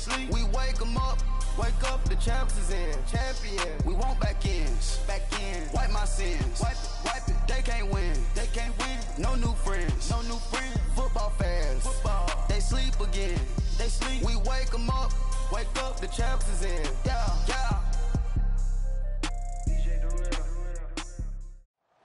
sleep. We wake them up. Wake up, the champs is in. Champion. We want back ends. Back in. Wipe my sins. Wipe it. They can't win. They can't win. No new friends. No new friends. Football fans. Football. They sleep again. They sleep. We wake them up. Wake up, the champs is in. Yeah, yeah.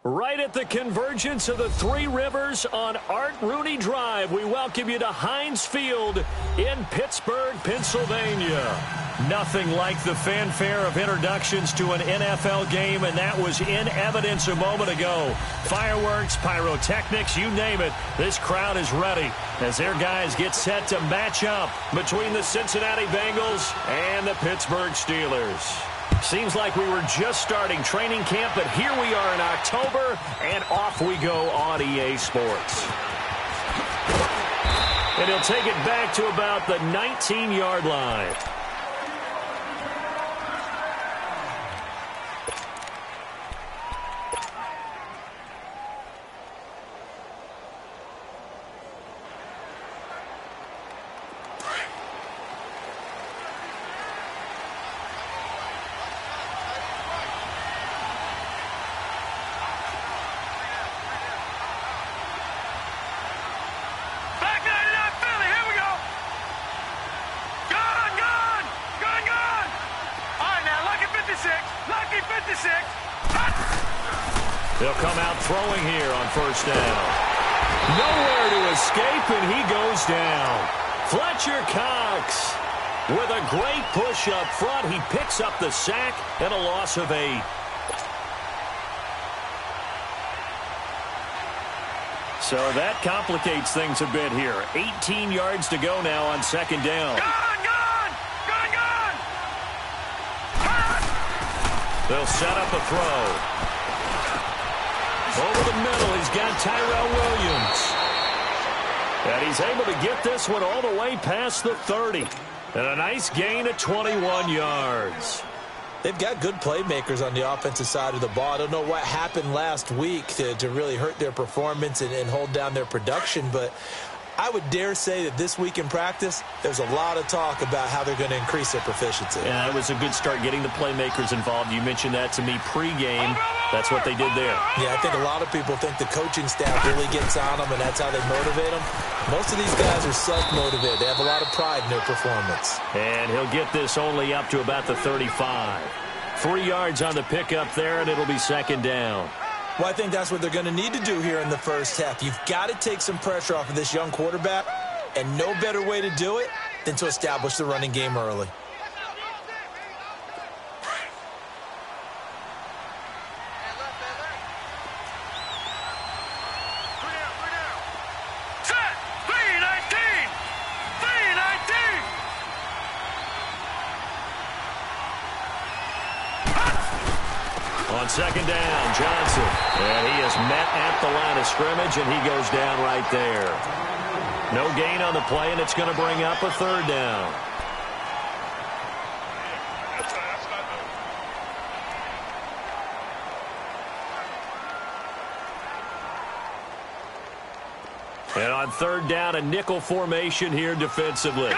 Right at the convergence of the Three Rivers on Art Rooney Drive, we welcome you to Heinz Field in Pittsburgh, Pennsylvania. Nothing like the fanfare of introductions to an NFL game, and that was in evidence a moment ago. Fireworks, pyrotechnics, you name it, this crowd is ready as their guys get set to match up between the Cincinnati Bengals and the Pittsburgh Steelers. Seems like we were just starting training camp, but here we are in October, and off we go on EA Sports. And he'll take it back to about the 19-yard line. They'll come out throwing here on first down. Nowhere to escape, and he goes down. Fletcher Cox with a great push up front. He picks up the sack and a loss of 8. So that complicates things a bit here. 18 yards to go now on second down. They'll set up a throw. Over the middle, he's got Tyrell Williams. And he's able to get this one all the way past the 30. And a nice gain of 21 yards. They've got good playmakers on the offensive side of the ball. I don't know what happened last week to really hurt their performance and hold down their production, but I would dare say that this week in practice, there's a lot of talk about how they're going to increase their proficiency. Yeah, it was a good start getting the playmakers involved. You mentioned that to me pregame. That's what they did there. Yeah, I think a lot of people think the coaching staff really gets on them, and that's how they motivate them. Most of these guys are self-motivated. They have a lot of pride in their performance. And he'll get this only up to about the 35. 3 yards on the pickup there, and it'll be second down. Well, I think that's what they're going to need to do here in the first half. You've got to take some pressure off of this young quarterback, and no better way to do it than to establish the running game early. On second down, Johnson. And he is met at the line of scrimmage, and he goes down right there. No gain on the play, and it's going to bring up a third down. And on third down, a nickel formation here defensively.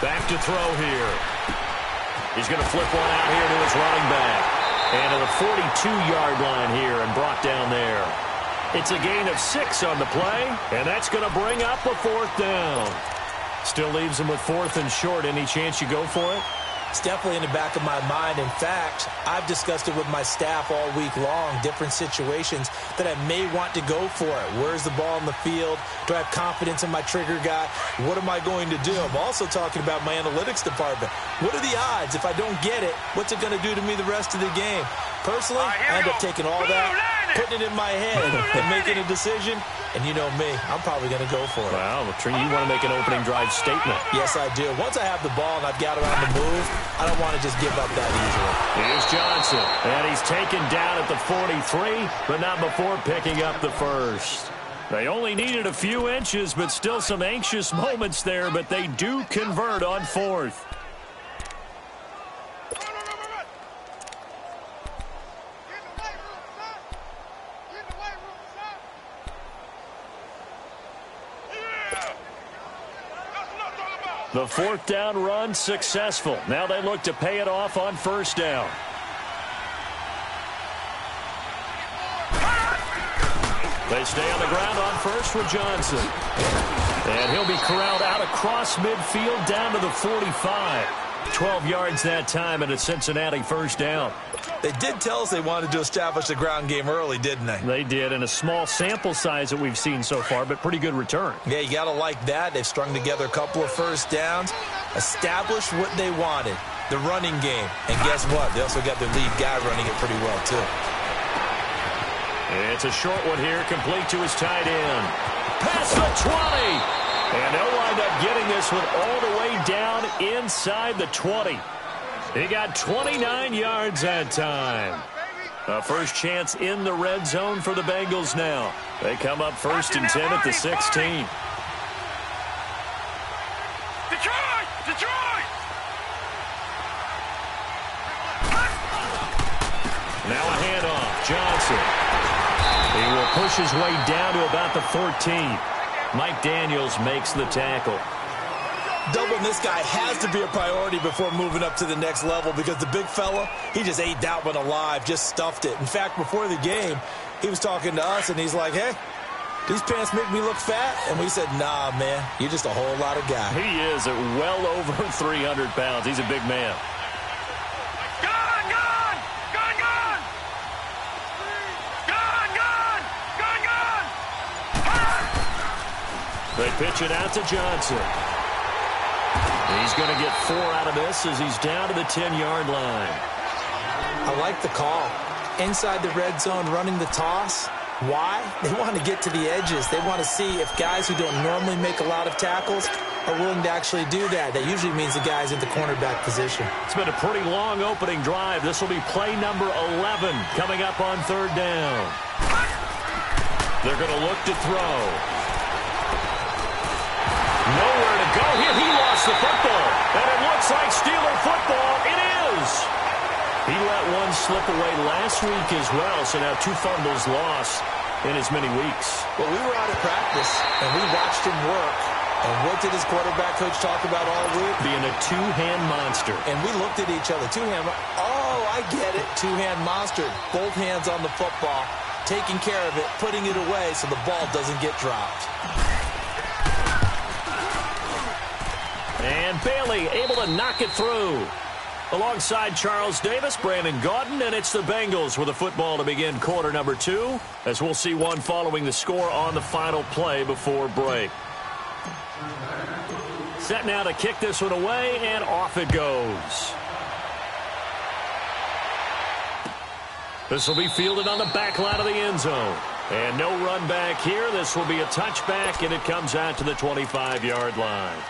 Back to throw here. He's going to flip one out here to his running back. And to the 42-yard line here and brought down there. It's a gain of 6 on the play, and that's going to bring up a fourth down. Still leaves him with fourth and short. Any chance you go for it? It's definitely in the back of my mind. In fact, I've discussed it with my staff all week long, different situations that I may want to go for it. Where's the ball in the field? Do I have confidence in my trigger guy? What am I going to do? I'm also talking about my analytics department. What are the odds? If I don't get it, what's it going to do to me the rest of the game? Personally, I end up taking all that, putting it in my head, and making a decision. And you know me, I'm probably going to go for it. Wow, you want to make an opening drive statement. Yes, I do. Once I have the ball and I've got it on the move, I don't want to just give up that easily. Here's Johnson, and he's taken down at the 43, but not before picking up the first. They only needed a few inches, but still some anxious moments there, but they do convert on fourth. The fourth down run successful. Now they look to pay it off on first down. They stay on the ground on first with Johnson. And he'll be corralled out across midfield down to the 45. 12 yards that time and a Cincinnati first down. They did tell us they wanted to establish the ground game early, didn't they? They did, in a small sample size that we've seen so far, but pretty good return. Yeah, you got to like that. They've strung together a couple of first downs, established what they wanted, the running game. And guess what? They also got their lead guy running it pretty well, too. It's a short one here, complete to his tight end. Past the 20. And they'll wind up getting this one all the way down inside the 20. He got 29 yards that time. A first chance in the red zone for the Bengals now. They come up first and 10 at the 16. Detroit! Detroit! Now a handoff. Johnson. He will push his way down to about the 14. Mike Daniels makes the tackle. Doubling this guy has to be a priority before moving up to the next level because the big fella, he just ate that one alive, just stuffed it. In fact, before the game, he was talking to us, and he's like, hey, these pants make me look fat? And we said, nah, man, you're just a whole lot of guy. He is at well over 300 pounds. He's a big man. They pitch it out to Johnson. He's going to get 4 out of this as he's down to the 10-yard line. I like the call. Inside the red zone, running the toss. Why? They want to get to the edges. They want to see if guys who don't normally make a lot of tackles are willing to actually do that. That usually means the guy's in the cornerback position. It's been a pretty long opening drive. This will be play number 11 coming up on third down. They're going to look to throw. Nowhere to go here. He lost the football. And it looks like Steeler football. It is. He let one slip away last week as well, so now 2 fumbles lost in as many weeks. Well, we were out of practice, and we watched him work. And what did his quarterback coach talk about all week? Being a two-hand monster. And we looked at each other. Two-hand. Oh, I get it. Two-hand monster. Both hands on the football, taking care of it, putting it away so the ball doesn't get dropped. And Bailey able to knock it through. Alongside Charles Davis, Brandon Gaudin, and it's the Bengals with a football to begin quarter number 2, as we'll see one following the score on the final play before break. Set now to kick this one away, and off it goes. This will be fielded on the back line of the end zone. And no run back here. This will be a touchback, and it comes out to the 25-yard line.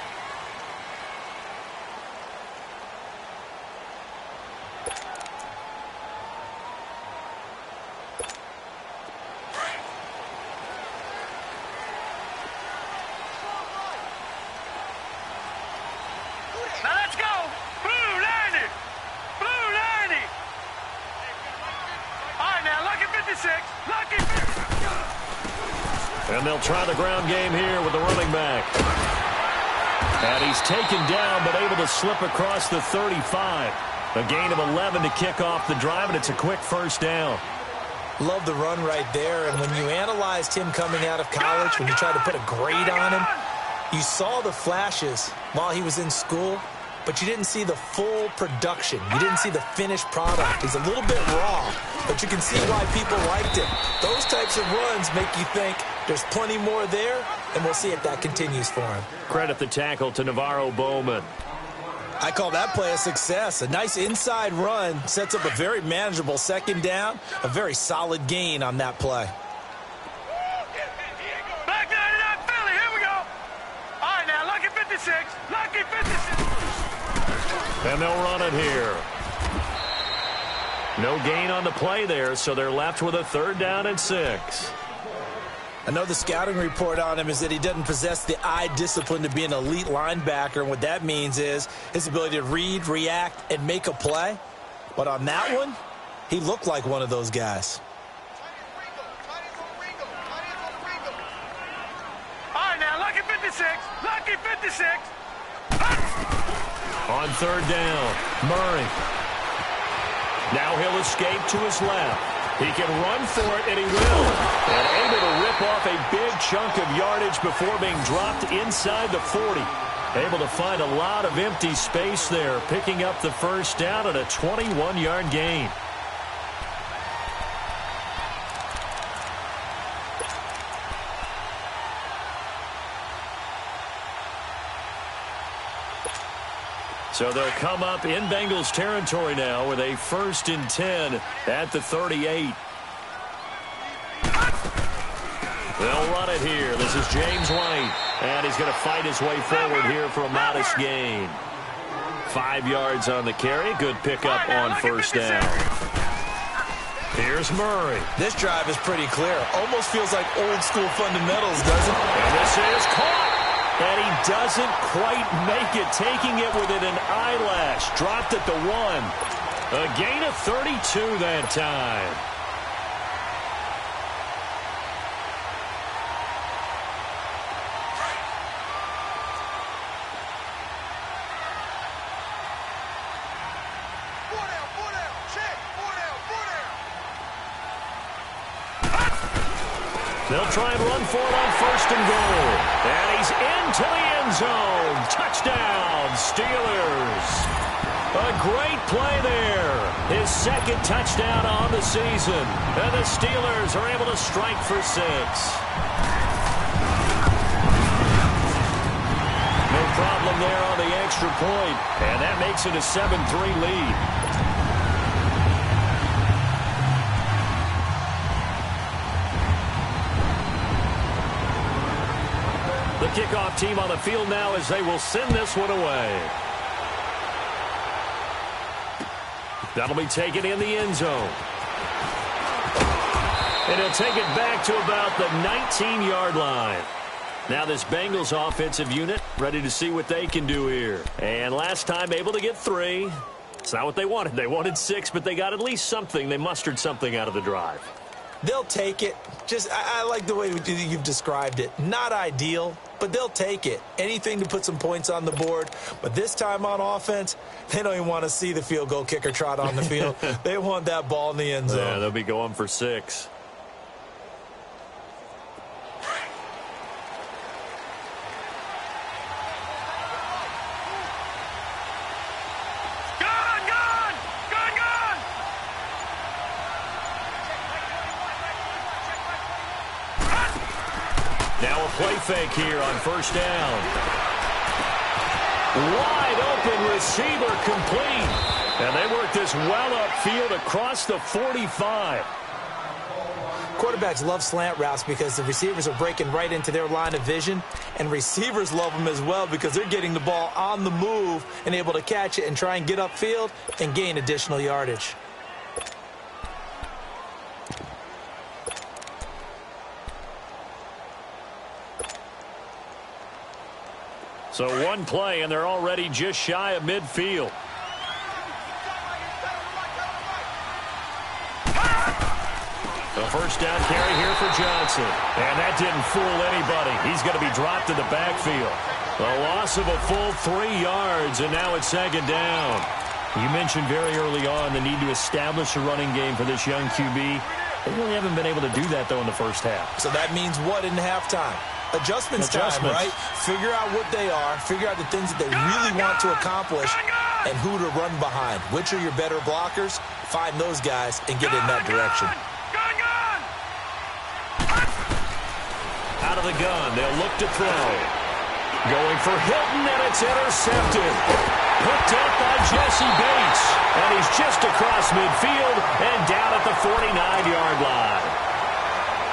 And they'll try the ground game here with the running back. And he's taken down but able to slip across the 35. A gain of 11 to kick off the drive, and it's a quick first down. Love the run right there. And when you analyzed him coming out of college, when you tried to put a grade on him, you saw the flashes while he was in school, but you didn't see the full production. You didn't see the finished product. He's a little bit raw, but you can see why people liked him. Those types of runs make you think there's plenty more there, and we'll see if that continues for him. Credit the tackle to Navarro Bowman. I call that play a success. A nice inside run sets up a very manageable second down, a very solid gain on that play. Back 99 Philly, here we go. All right, now, lucky 56, lucky 56. And they'll run it here. No gain on the play there, so they're left with a third down and 6. I know the scouting report on him is that he doesn't possess the eye discipline to be an elite linebacker, and what that means is his ability to read, react, and make a play. But on that one, he looked like one of those guys. All right, now, lucky 56, Lucky 56. On third down, Murray. Now he'll escape to his left. He can run for it, and he will. And able to rip off a big chunk of yardage before being dropped inside the 40. Able to find a lot of empty space there, picking up the first down at a 21-yard gain. So they'll come up in Bengals territory now with a 1st and 10 at the 38. They'll run it here. This is James White, and he's going to fight his way forward here for a modest gain. 5 yards on the carry. Good pickup on first down. Here's Murray. This drive is pretty clear. Almost feels like old school fundamentals, doesn't it? And this is caught. And he doesn't quite make it, taking it within an eyelash. Dropped at the 1. A gain of 32 that time. They'll try and run for it on 1st and goal. And he's into the end zone. Touchdown, Steelers. A great play there. His 2nd touchdown on the season. And the Steelers are able to strike for 6. No problem there on the extra point. And that makes it a 7-3 lead. The kickoff team on the field now as they will send this one away. That'll be taken in the end zone. And he'll take it back to about the 19-yard line. Now this Bengals offensive unit ready to see what they can do here. And last time able to get 3. It's not what they wanted. They wanted 6, but they got at least something. They mustered something out of the drive. They'll take it. I like the way you've described it. Not ideal, but they'll take it. Anything to put some points on the board. But this time on offense, they don't even want to see the field goal kicker trot on the field. They want that ball in the end zone. Yeah, they'll be going for 6. Now a play fake here on 1st down. Wide open receiver complete. And they work this well upfield across the 45. Quarterbacks love slant routes because the receivers are breaking right into their line of vision. And receivers love them as well because they're getting the ball on the move and able to catch it and try and get upfield and gain additional yardage. So one play, and they're already just shy of midfield. The 1st down carry here for Johnson. And that didn't fool anybody. He's going to be dropped in the backfield. A loss of a full 3 yards, and now it's 2nd down. You mentioned very early on the need to establish a running game for this young QB. They really haven't been able to do that, though, in the first half. So that means what in halftime? Adjustments time, right? Figure out what they are, figure out the things that they really want to accomplish, and who to run behind. Which are your better blockers? Find those guys and get in that direction. Out of the gun, they'll look to throw. Going for Hilton, and it's intercepted. Picked up by Jesse Bates. And he's just across midfield and down at the 49-yard line.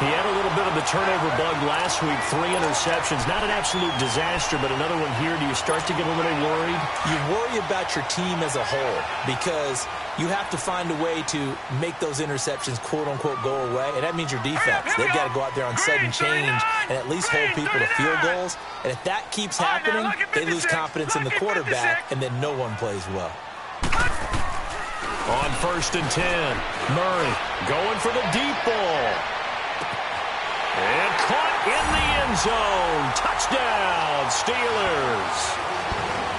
He had a little bit of the turnover bug last week, 3 interceptions. Not an absolute disaster, but another one here. Do you start to get a little worried? You worry about your team as a whole because you have to find a way to make those interceptions, quote-unquote, go away. And that means your defense. They've got to go out there on sudden change and at least hold people to field goals. And if that keeps happening, they lose confidence in the quarterback, and then no one plays well. On 1st and 10, Murray going for the deep ball. And caught in the end zone. Touchdown, touchdown, Steelers.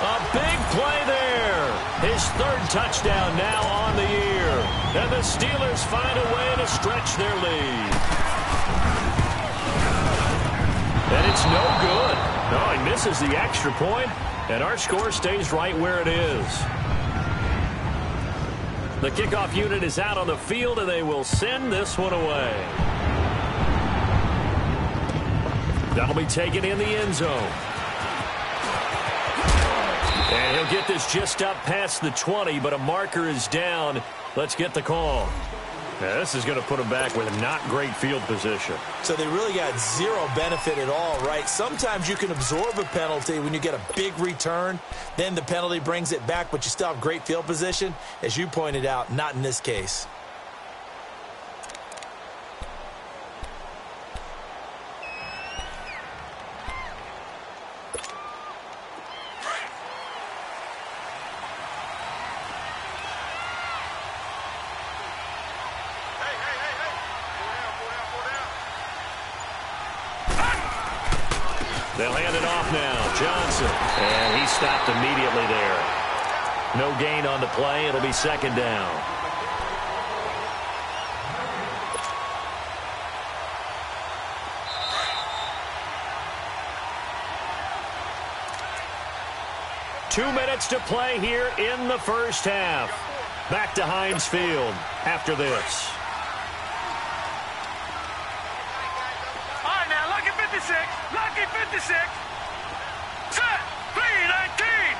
A big play there. His third touchdown now on the year. And the Steelers find a way to stretch their lead. And it's no good. No, he misses the extra point, and our score stays right where it is. The kickoff unit is out on the field, and they will send this one away. That'll be taken in the end zone. And he'll get this just up past the 20, but a marker is down. Let's get the call. Now, this is going to put them back with not great field position. So they really got zero benefit at all, right? Sometimes you can absorb a penalty when you get a big return. Then the penalty brings it back, but you still have great field position. As you pointed out, not in this case. They'll hand it off now. Johnson. And he stopped immediately there. No gain on the play. It'll be second down. Two minutes to play here in the first half. Back to Heinz Field after this. Lucky 56. Set. 319.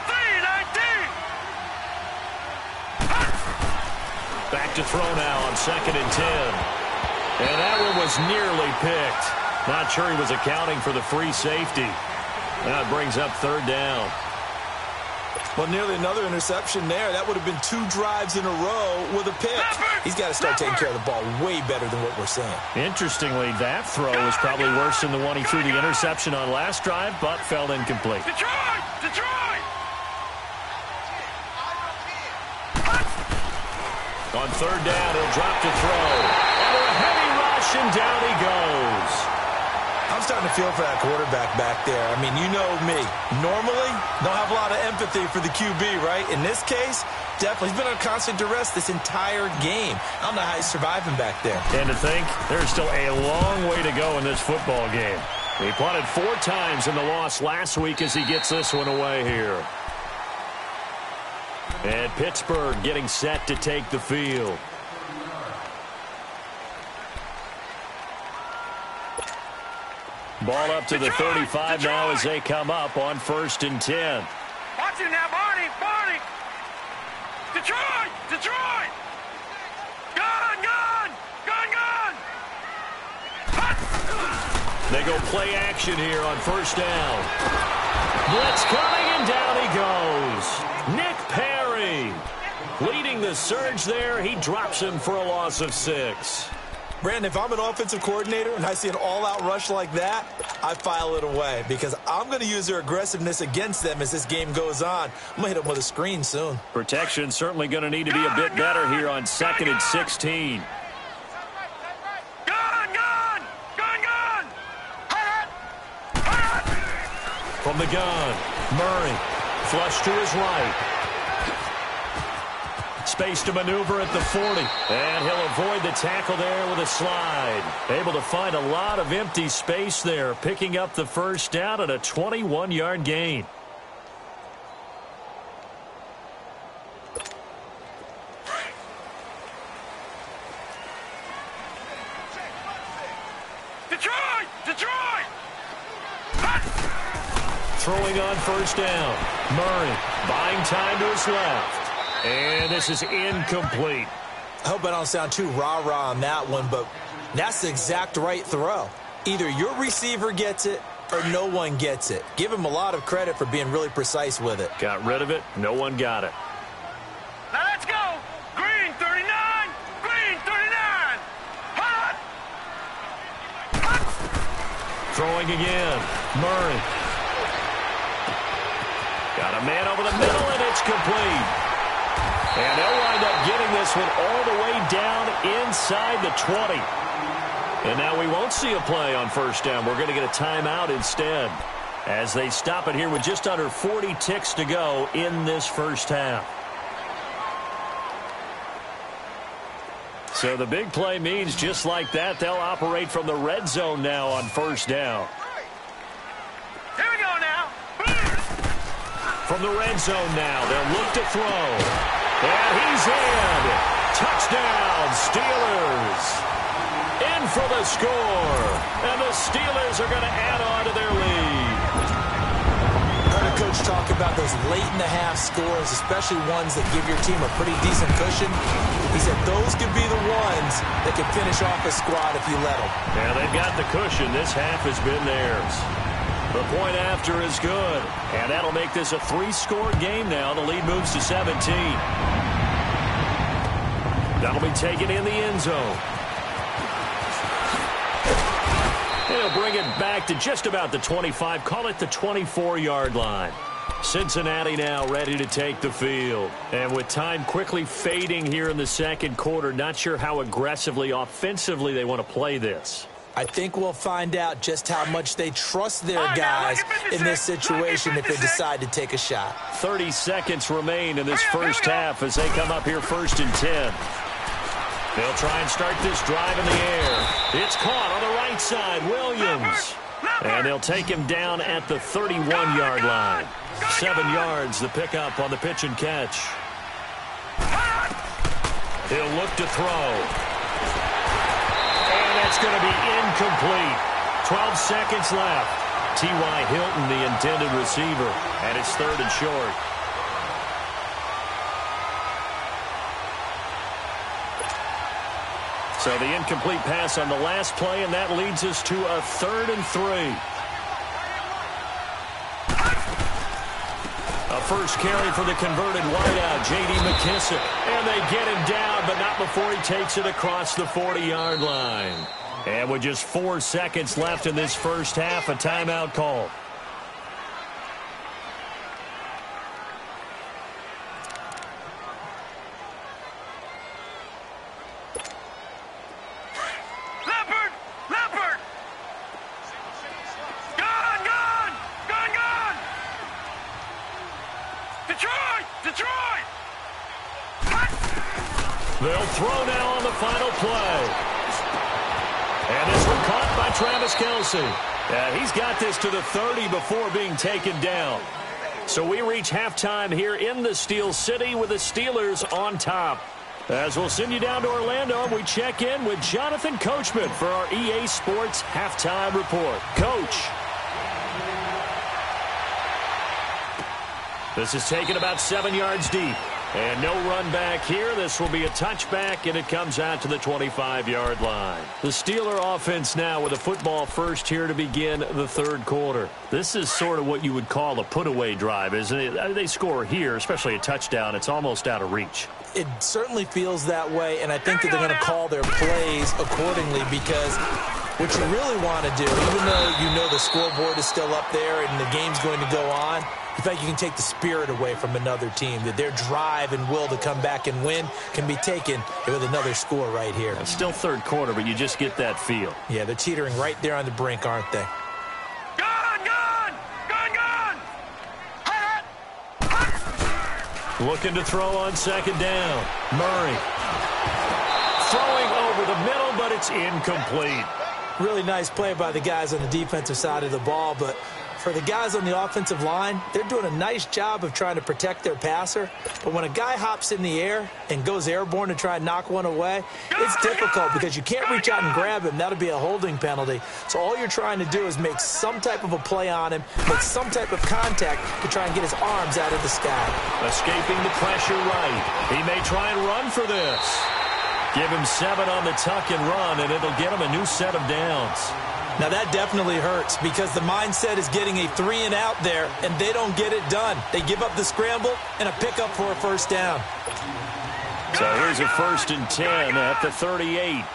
319. Back to throw now on 2nd and 10. And that one was nearly picked. Not sure he was accounting for the free safety. Now it brings up 3rd down. Well, nearly another interception there. That would have been 2 drives in a row with a pick. He's got to start taking care of the ball way better than what we're seeing. Interestingly, that throw was probably worse than the one he threw the interception on last drive, but fell incomplete. Detroit! Detroit! On 3rd down, he'll drop to throw. And a heavy rush, and down he goes. I'm starting to feel for that quarterback back there. I mean, you know me. Normally, don't have a lot of empathy for the QB, right? In this case, definitely. He's been on constant duress this entire game. I don't know how he's surviving back there. And to think, there's still a long way to go in this football game. He punted 4 times in the loss last week as he gets this one away here. And Pittsburgh getting set to take the field. Ball up to the 35 now as they come up on 1st and 10. Watch it now, Barney! Barney! Detroit! Detroit! Gun! Gun! Gun! Gun! They go play action here on 1st down. Blitz coming, and down he goes. Nick Perry leading the surge there. He drops him for a loss of 6. Brandon, if I'm an offensive coordinator and I see an all-out rush like that, I file it away because I'm going to use their aggressiveness against them as this game goes on. I'm going to hit them with a screen soon. Protection certainly going to need to be a bit better here on 2nd and 16. From the gun, Murray, flush to his right. Space to maneuver at the 40. And he'll avoid the tackle there with a slide. Able to find a lot of empty space there, picking up the 1st down at a 21-yard gain. Detroit! Detroit! Throwing on 1st down. Murray buying time to his left. And this is incomplete. I hope I don't sound too rah-rah on that one, but that's the exact right throw. Either your receiver gets it or no one gets it. Give him a lot of credit for being really precise with it. Got rid of it. No one got it. Now let's go. Green 39. Green 39. Hot. Throwing again. Murray. Got a man over the middle, and it's complete. And they'll wind up getting this one all the way down inside the 20. And now we won't see a play on 1st down. We're going to get a timeout instead. as they stop it here with just under 40 ticks to go in this first half. So the big play means just like that, they'll operate from the red zone now on first down. Here we go now. From the red zone now, they'll look to throw. And he's in. Touchdown, Steelers. In for the score. And the Steelers are going to add on to their lead. Heard a coach talk about those late-in-the-half scores, especially ones that give your team a pretty decent cushion. He said those could be the ones that can finish off a squad if you let them. Yeah, they've got the cushion. This half has been theirs. The point after is good. And that'll make this a 3-score game now. The lead moves to 17. That'll be taken in the end zone. He'll bring it back to just about the 25. Call it the 24-yard line. Cincinnati now ready to take the field. And with time quickly fading here in the second quarter, not sure how aggressively, offensively they want to play this. I think we'll find out just how much they trust their guys in this situation if they decide to take a shot. 30 seconds remain in this first half as they come up here 1st and 10. They'll try and start this drive in the air. It's caught on the right side, Williams. And they'll take him down at the 31-yard line. 7 yards, the pickup on the pitch and catch. He'll look to throw. And that's going to be incomplete. 12 seconds left. T.Y. Hilton, the intended receiver, and it's 3rd and short. So the incomplete pass on the last play, and that leads us to a 3rd and 3. A first carry for the converted wideout, J.D. McKissick. And they get him down, but not before he takes it across the 40-yard line. And with just 4 seconds left in this first half, a timeout call. They'll throw now on the final play. And this one caught by Travis Kelce. He's got this to the 30 before being taken down. So we reach halftime here in the Steel City with the Steelers on top. As we'll send you down to Orlando, we check in with Jonathan Coachman for our EA Sports Halftime Report. Coach. This is taken about 7 yards deep. And no run back here. This will be a touchback, and it comes out to the 25-yard line. The Steeler offense now with a football first here to begin the third quarter. This is sort of what you would call a put-away drive, isn't it? They score here, especially a touchdown. It's almost out of reach. It certainly feels that way, and I think that they're going to call their plays accordingly because what you really want to do, even though you know the scoreboard is still up there and the game's going to go on, in fact, you can take the spirit away from another team, that their drive and will to come back and win can be taken with another score right here. It's still third quarter, but you just get that feel. Yeah, they're teetering right there on the brink, aren't they? Looking to throw on second down. Murray. Throwing over the middle, but it's incomplete. Really nice play by the guys on the defensive side of the ball, but for the guys on the offensive line, they're doing a nice job of trying to protect their passer. But when a guy hops in the air and goes airborne to try and knock one away, it's difficult because you can't reach out and grab him. That'll be a holding penalty. So all you're trying to do is make some type of a play on him, make some type of contact to try and get his arms out of the sky. Escaping the pressure right. He may try and run for this. Give him 7 on the tuck and run, and it'll get him a new set of downs. Now, that definitely hurts because the mindset is getting a 3-and-out there, and they don't get it done. They give up the scramble and a pickup for a first down. So here's a 1st and 10 at the 38.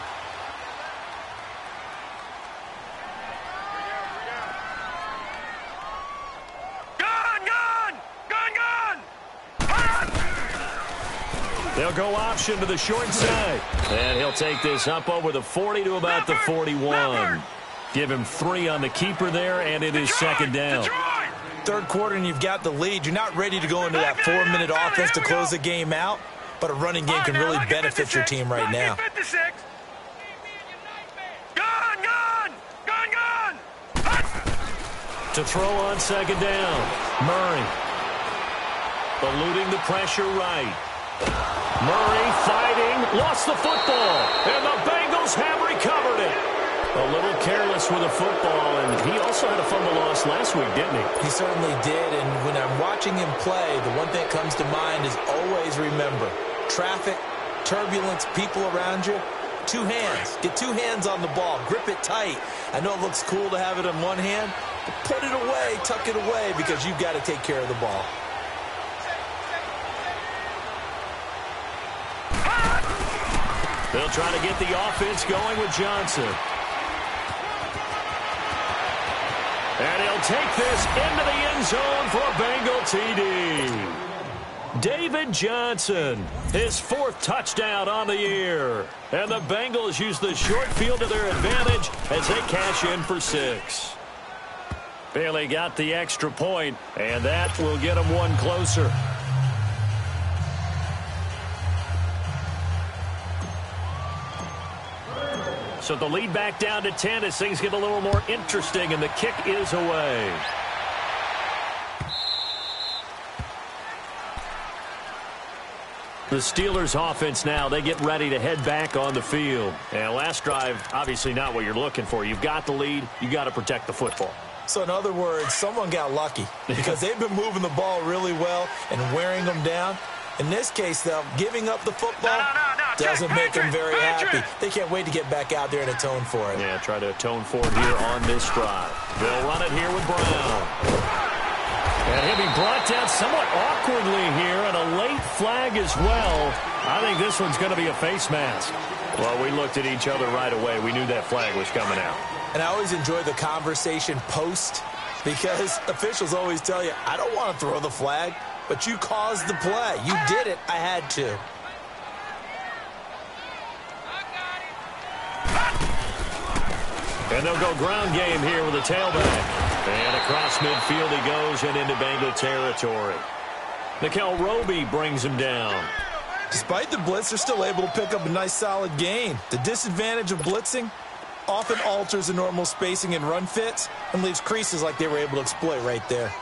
They'll go option to the short side. And he'll take this up over the 40 to about the 41. Give him 3 on the keeper there, and it is second down. Third quarter, and you've got the lead. You're not ready to go into that 4-minute offense to close the game out, but a running game can really benefit your team right now. To throw on second down, Murray. Eluding the pressure right. Murray fighting, lost the football, and the Bengals have recovered it. A little careless with a football, and he also had a fumble loss last week, didn't he? He certainly did, and when I'm watching him play, the one thing that comes to mind is always remember, traffic, turbulence, people around you, 2 hands. Get 2 hands on the ball. Grip it tight. I know it looks cool to have it in one hand, but put it away, tuck it away, because you've got to take care of the ball. They'll try to get the offense going with Johnson. And he'll take this into the end zone for a Bengal TD. David Johnson, his 4th touchdown on the year. And the Bengals use the short field to their advantage as they cash in for 6. Bailey got the extra point, and that will get them 1 closer. So the lead back down to 10 as things get a little more interesting, and the kick is away. The Steelers offense now, they get ready to head back on the field. And last drive, obviously not what you're looking for. You've got the lead. You got to protect the football. So in other words, someone got lucky because they've been moving the ball really well and wearing them down. In this case, though, giving up the football doesn't make them very happy. They can't wait to get back out there and atone for it. Yeah, try to atone for it here on this drive. They'll run it here with Brown. And he'll be brought down somewhat awkwardly here, and a late flag as well. I think this one's going to be a face mask. Well, we looked at each other right away. We knew that flag was coming out. And I always enjoy the conversation post because officials always tell you, I don't want to throw the flag, but you caused the play. You did it. I had to. And they'll go ground game here with a tailback. And across midfield he goes and into Bengal territory. Nickel Roby brings him down. Despite the blitz, they're still able to pick up a nice solid gain. The disadvantage of blitzing often alters the normal spacing and run fits and leaves creases like they were able to exploit right there.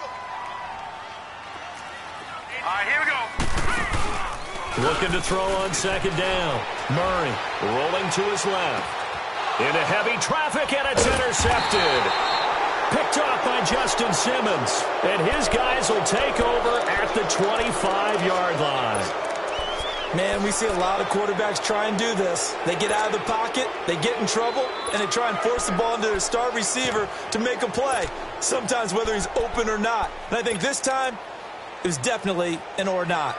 All right, here we go. Looking to throw on second down. Murray rolling to his left. Into heavy traffic, and it's intercepted. Picked off by Justin Simmons. And his guys will take over at the 25-yard line. Man, we see a lot of quarterbacks try and do this. They get out of the pocket, they get in trouble, and they try and force the ball into their star receiver to make a play, sometimes whether he's open or not. And I think this time, it was definitely an or not.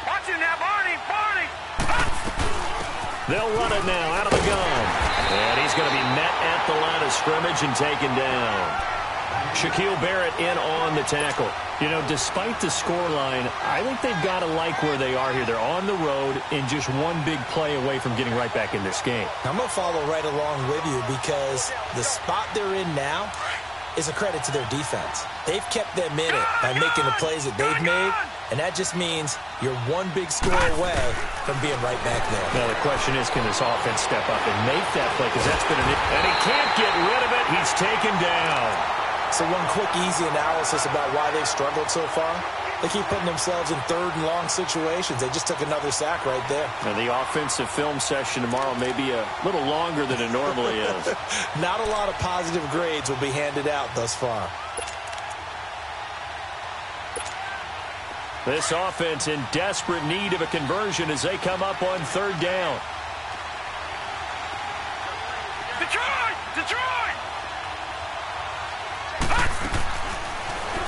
Watch him now, Barney. They'll run it now out of the gun. And he's going to be met at the line of scrimmage and taken down. Shaquille Barrett in on the tackle. You know, despite the scoreline, I think they've got to like where they are here. They're on the road and just one big play away from getting right back in this game. I'm going to follow right along with you because the spot they're in now is a credit to their defense. They've kept them in it by making the plays that they've made, and that just means you're one big score away from being right back there. Now the question is, can this offense step up and make that play? Because that's been and he can't get rid of it. He's taken down. So one quick, easy analysis about why they've struggled so far. They keep putting themselves in third and long situations. They just took another sack right there. Now the offensive film session tomorrow may be a little longer than it normally is. Not a lot of positive grades will be handed out thus far. This offense in desperate need of a conversion as they come up on third down. Detroit!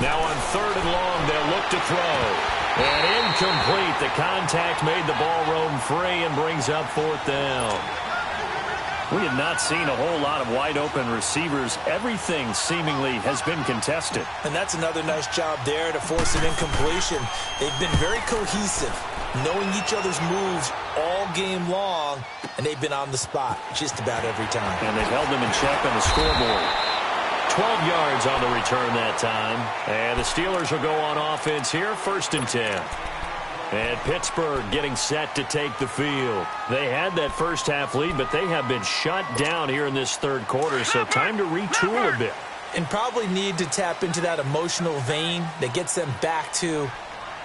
Now on third and long, they'll look to throw. And incomplete. The contact made the ball roam free and brings up fourth down. We have not seen a whole lot of wide-open receivers. Everything seemingly has been contested. And that's another nice job there to force an incompletion. They've been very cohesive, knowing each other's moves all game long, and they've been on the spot just about every time. And they've held them in check on the scoreboard. 12 yards on the return that time. And the Steelers will go on offense here, 1st and 10. And Pittsburgh getting set to take the field. They had that first half lead, but they have been shut down here in this third quarter, so time to retool a bit. And probably need to tap into that emotional vein that gets them back to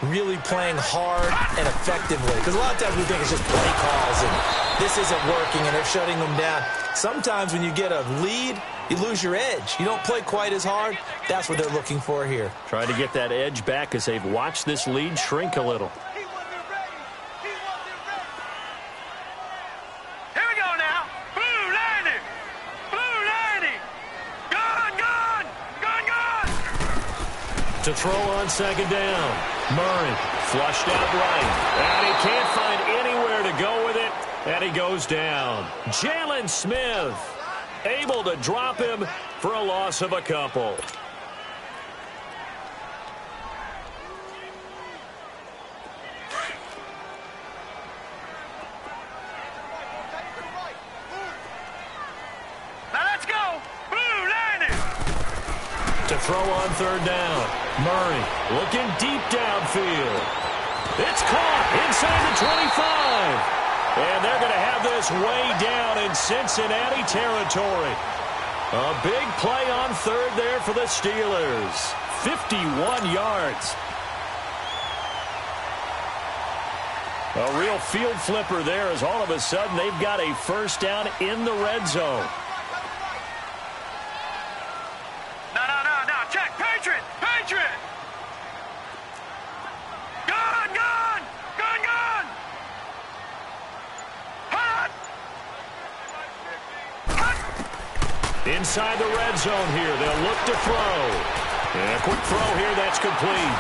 really playing hard and effectively. Because a lot of times we think it's just play calls and this isn't working and they're shutting them down. Sometimes when you get a lead, you lose your edge. You don't play quite as hard. That's what they're looking for here. Trying to get that edge back as they've watched this lead shrink a little. To throw on 2nd down. Murray flushed out right. And he can't find anywhere to go with it. And he goes down. Jalen Smith able to drop him for a loss of a couple. Now let's go. Blue landing. To throw on 3rd down. Murray looking deep downfield. It's caught inside the 25. And they're going to have this way down in Cincinnati territory. A big play on 3rd there for the Steelers. 51 yards. A real field flipper there as all of a sudden they've got a 1st down in the red zone. Check. Patriot. Gun. Hot. Inside the red zone here. They'll look to throw. And a quick throw here. That's complete.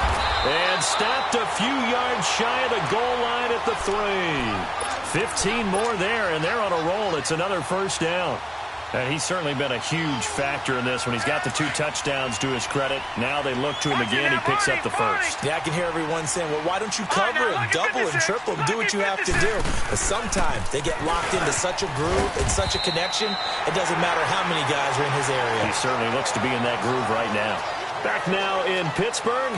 And stopped a few yards shy of the goal line at the 3. 15 more there, and they're on a roll. It's another 1st down. And he's certainly been a huge factor in this when he's got the 2 touchdowns to his credit. Now they look to him again. He picks up the 1st. Yeah, I can hear everyone saying, well, why don't you cover him, double and triple him, do what you have to do. But sometimes they get locked into such a groove and such a connection, it doesn't matter how many guys are in his area. He certainly looks to be in that groove right now. Back now in Pittsburgh.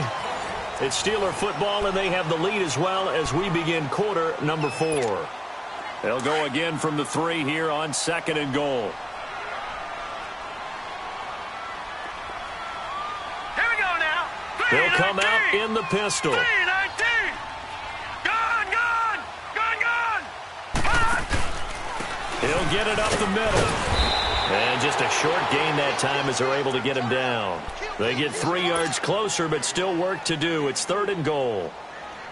It's Steeler football, and they have the lead as well as we begin quarter number 4. They'll go again from the 3 here on 2nd and goal. He'll come out in the pistol. 3-19. Gun. He'll get it up the middle. And just a short gain that time as they're able to get him down. They get 3 yards closer, but still work to do. It's 3rd and goal.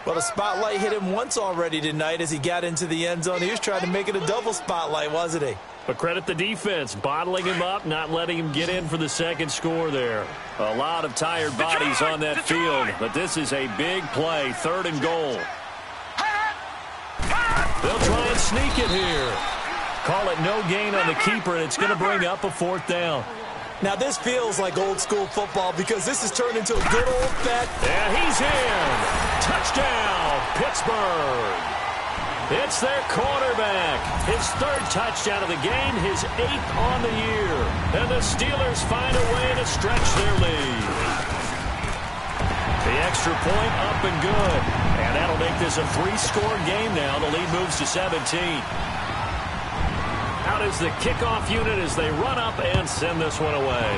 Well, the spotlight hit him once already tonight as he got into the end zone. He was trying to make it a double spotlight, wasn't he? But credit the defense, bottling him up, not letting him get in for the 2nd score there. A lot of tired bodies on that field, but this is a big play, 3rd and goal. They'll try and sneak it here. Call it no gain on the keeper, and it's going to bring up a 4th down. Now, this feels like old school football because this has turned into a good old bet. And he's in. Touchdown, Pittsburgh. It's their quarterback. His 3rd touchdown of the game, his 8th on the year. And the Steelers find a way to stretch their lead. The extra point up and good. And that'll make this a 3-score game now. The lead moves to 17. Out is the kickoff unit as they run up and send this one away.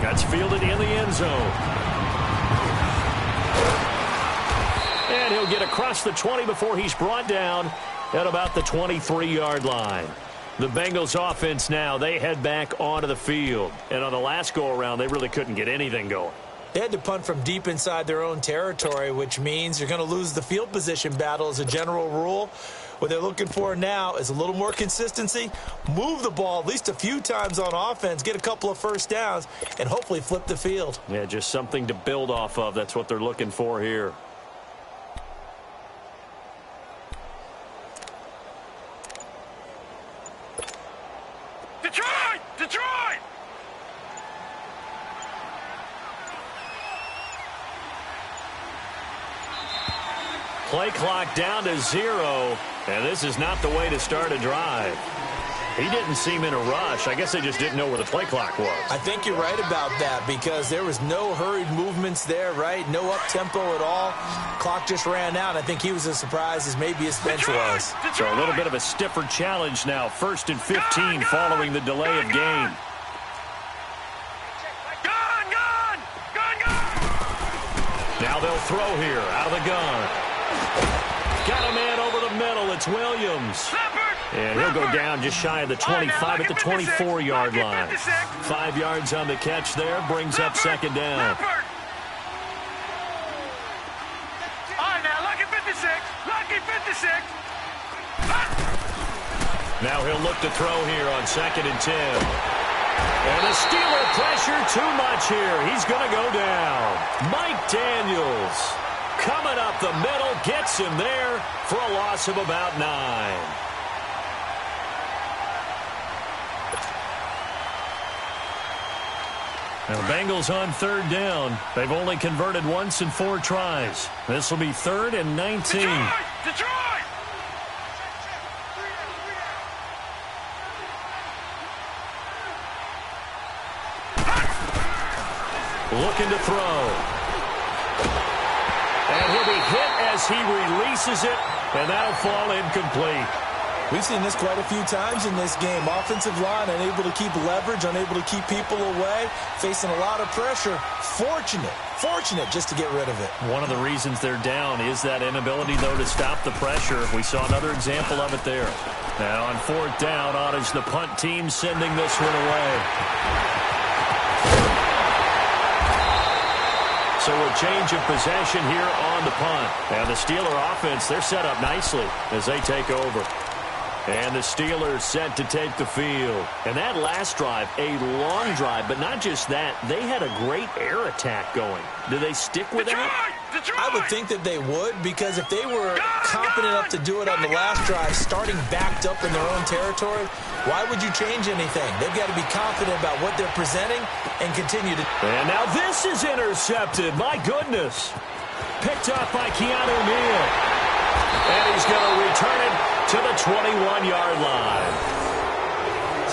That's fielded in the end zone. And he'll get across the 20 before he's brought down at about the 23-yard line. The Bengals offense now, they head back onto the field. And on the last go-around, they really couldn't get anything going. They had to punt from deep inside their own territory, which means you're going to lose the field position battle as a general rule. What they're looking for now is a little more consistency, move the ball at least a few times on offense, get a couple of 1st downs, and hopefully flip the field. Yeah, just something to build off of. That's what they're looking for here. play clock down to 0, and this is not the way to start a drive. He didn't seem in a rush. I guess they just didn't know where the play clock was. I think you're right about that because there was no hurried movements there, right? No up-tempo at all. Clock just ran out. I think he was as surprised as maybe his bench was. So a little bit of a stiffer challenge now. 1st and 15 following the delay of game. Now they'll throw here out of the gun. Got a man over the middle. It's Williams. And he'll go down just shy of the 25 at the 24-yard line. 5 yards on the catch there. Brings up 2nd down. Now he'll look to throw here on 2nd and 10. And the Steeler pressure too much here. He's going to go down. Mike Daniels coming up the middle. Gets him there for a loss of about 9. Now, Bengals on 3rd down. They've only converted once in 4 tries. This will be 3rd and 19. Detroit! Looking to throw. And he'll be hit as he releases it, and that'll fall incomplete. We've seen this quite a few times in this game. Offensive line unable to keep leverage, unable to keep people away, facing a lot of pressure. Fortunate just to get rid of it. One of the reasons they're down is that inability, though, to stop the pressure. We saw another example of it there. Now on 4th down, Otis, the punt team sending this one away. So a change of possession here on the punt. And the Steeler offense, they're set up nicely as they take over. And the Steelers set to take the field. And that last drive, a long drive, but not just that. They had a great air attack going. Do they stick with that? I would think that they would, because if they were confident enough to do it on the last drive, starting backed up in their own territory, why would you change anything? They've got to be confident about what they're presenting and continue to. And now this is intercepted. My goodness. Picked up by Keanu Neal. And he's going to return it to the 21-yard line.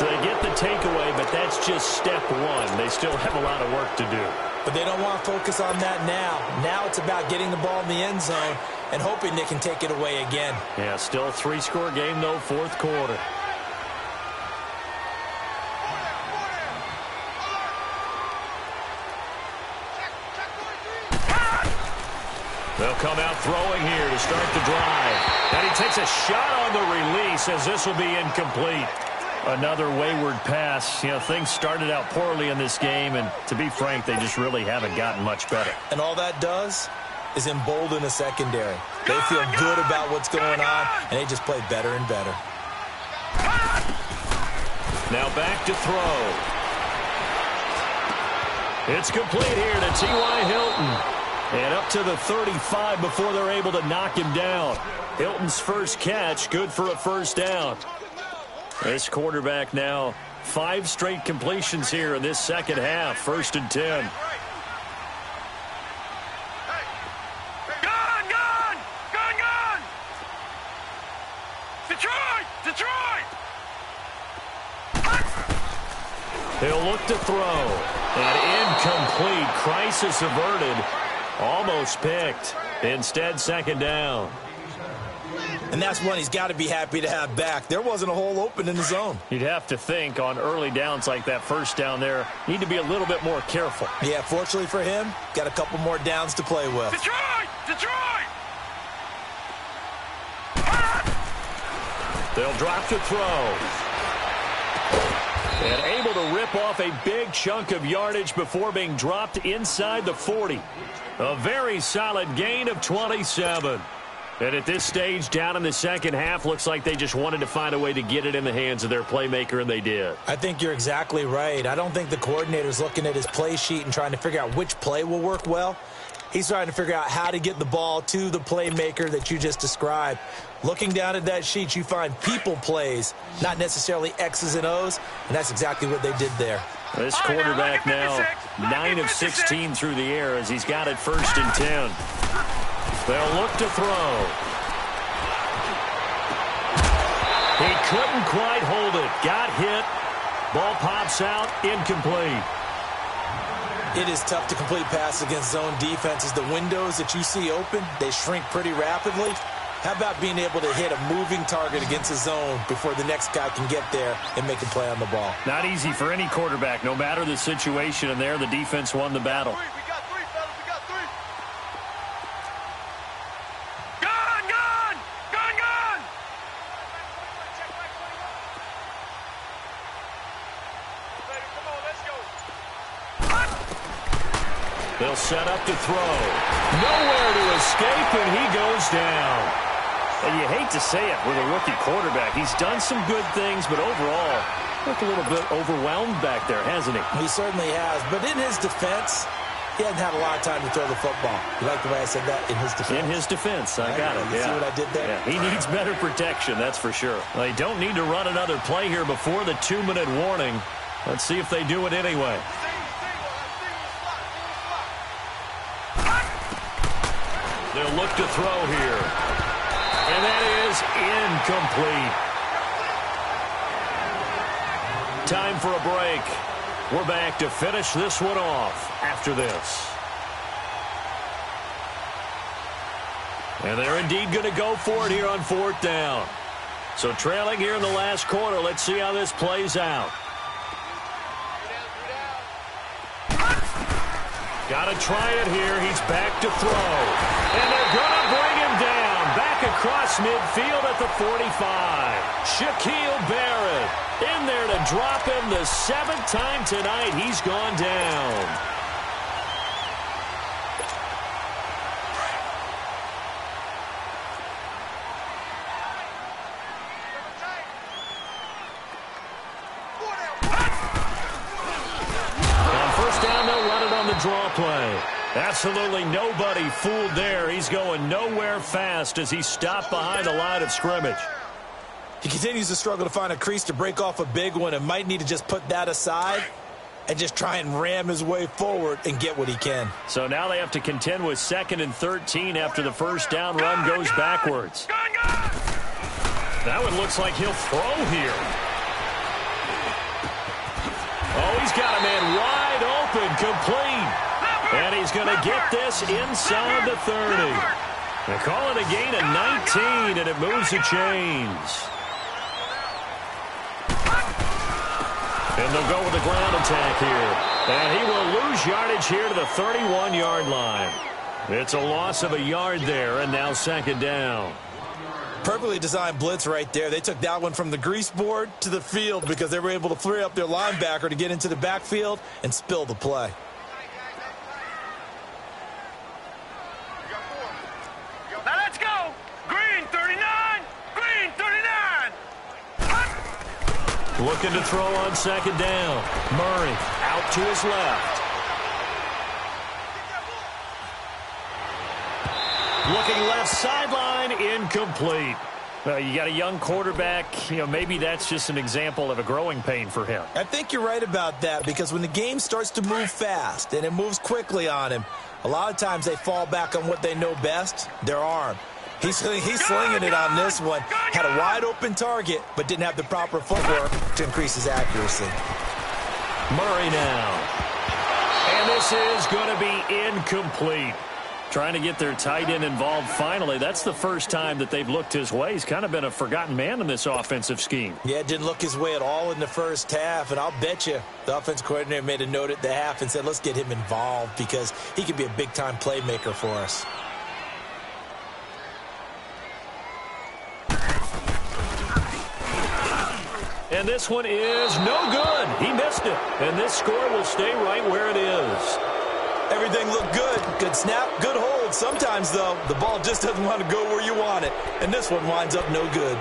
So they get the takeaway, but that's just step 1. They still have a lot of work to do. But they don't want to focus on that now. Now it's about getting the ball in the end zone and hoping they can take it away again. Yeah, still a 3-score game, though, 4th quarter. They'll come out throwing here to start the drive. And he takes a shot on the release as this will be incomplete. Another wayward pass. You know, things started out poorly in this game, and to be frank, they just really haven't gotten much better. And all that does is embolden a secondary. They feel good about what's going on, and they just play better and better. Now back to throw. It's complete here to T.Y. Hilton. And up to the 35 before they're able to knock him down. Hilton's first catch, good for a 1st down. This quarterback now, 5 straight completions here in this 2nd half. 1st and 10. Gun! Detroit! He'll look to throw. And incomplete. Crisis averted. Almost picked. Instead, 2nd down. And that's one he's got to be happy to have back. There wasn't a hole open in the zone. You'd have to think on early downs like that 1st down there, need to be a little bit more careful. Yeah, fortunately for him, got a couple more downs to play with. Detroit! They'll drop to throw. And able to rip off a big chunk of yardage before being dropped inside the 40. A very solid gain of 27. And at this stage, down in the 2nd half, looks like they just wanted to find a way to get it in the hands of their playmaker, and they did. I think you're exactly right. I don't think the coordinator's looking at his play sheet and trying to figure out which play will work well. He's trying to figure out how to get the ball to the playmaker that you just described. Looking down at that sheet, you find people plays, not necessarily X's and O's, and that's exactly what they did there. This quarterback now 9 of 16 through the air as he's got it 1st and 10. They'll look to throw. He couldn't quite hold it. Got hit. Ball pops out. Incomplete. It is tough to complete passes against zone defenses. The windows that you see open, they shrink pretty rapidly. How about being able to hit a moving target against a zone before the next guy can get there and make a play on the ball? Not easy for any quarterback, no matter the situation. And there, the defense won the battle. We got three, fellas. We got three. Gun, gun! Gun, gun! Ready, come on, let's go. They'll set up to throw. Nowhere to escape, and he goes down. And you hate to say it with a rookie quarterback. He's done some good things, but overall, looked a little bit overwhelmed back there, hasn't he? He certainly has. But in his defense, he hasn't had a lot of time to throw the football. You like the way I said that? In his defense. In his defense. I got it. You see what I did there? Yeah, he needs better protection, that's for sure. They don't need to run another play here before the 2-minute warning. Let's see if they do it anyway. They'll look to throw here. And that is incomplete. Time for a break. We're back to finish this one off after this. And they're indeed going to go for it here on 4th down. So trailing here in the last quarter. Let's see how this plays out. Got to try it here. He's back to throw. And they're going to bring him down. Back across midfield at the 45. Shaquille Barrett in there to drop him the 7th time tonight. He's gone down. On 1st down, they'll run it on the draw play. Absolutely nobody fooled there. He's going nowhere fast as he stopped behind the line of scrimmage. He continues to struggle to find a crease to break off a big one and might need to just put that aside and just try and ram his way forward and get what he can. So now they have to contend with 2nd and 13 after the 1st down run goes backwards. That one looks like he'll throw here. Oh, he's got a man wide open, complete. And he's going to get this inside the 30. They call it a gain of 19, and it moves the chains. And they'll go with the ground attack here. And he will lose yardage here to the 31-yard line. It's a loss of a yard there, and now 2nd down. Perfectly designed blitz right there. They took that one from the grease board to the field because they were able to free up their linebacker to get into the backfield and spill the play. Now let's go. Green 39. Green 39. Looking to throw on 2nd down. Murray out to his left. Looking left sideline, incomplete. Well, you got a young quarterback. Maybe that's just an example of a growing pain for him. I think you're right about that because when the game starts to move fast and it moves quickly on him, a lot of times they fall back on what they know best, their arm. He's slinging it on this one. Had a wide open target, but didn't have the proper footwork to increase his accuracy. Murray now. And this is going to be incomplete. Trying to get their tight end involved finally. That's the first time that they've looked his way. He's kind of been a forgotten man in this offensive scheme. Yeah, didn't look his way at all in the first half, and I'll bet you the offense coordinator made a note at the half and said, let's get him involved because he could be a big-time playmaker for us. And this one is no good. He missed it. And this score will stay right where it is. Everything looked good. Good snap, good hold. Sometimes, though, the ball just doesn't want to go where you want it. And this one winds up no good.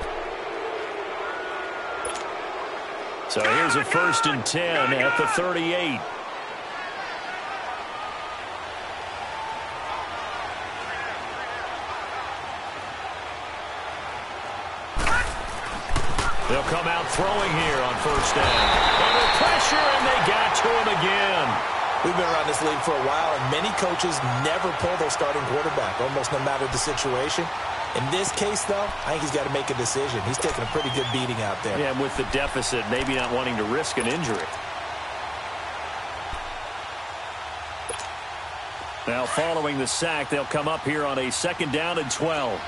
So here's a 1st and 10 at the 38. They'll come out throwing here on 1st down. Under pressure, and they got to him again. We've been around this league for a while, and many coaches never pull their starting quarterback, almost no matter the situation. In this case, though, I think he's got to make a decision. He's taking a pretty good beating out there. Yeah, and with the deficit, maybe not wanting to risk an injury. Now, following the sack, they'll come up here on a 2nd down and 12.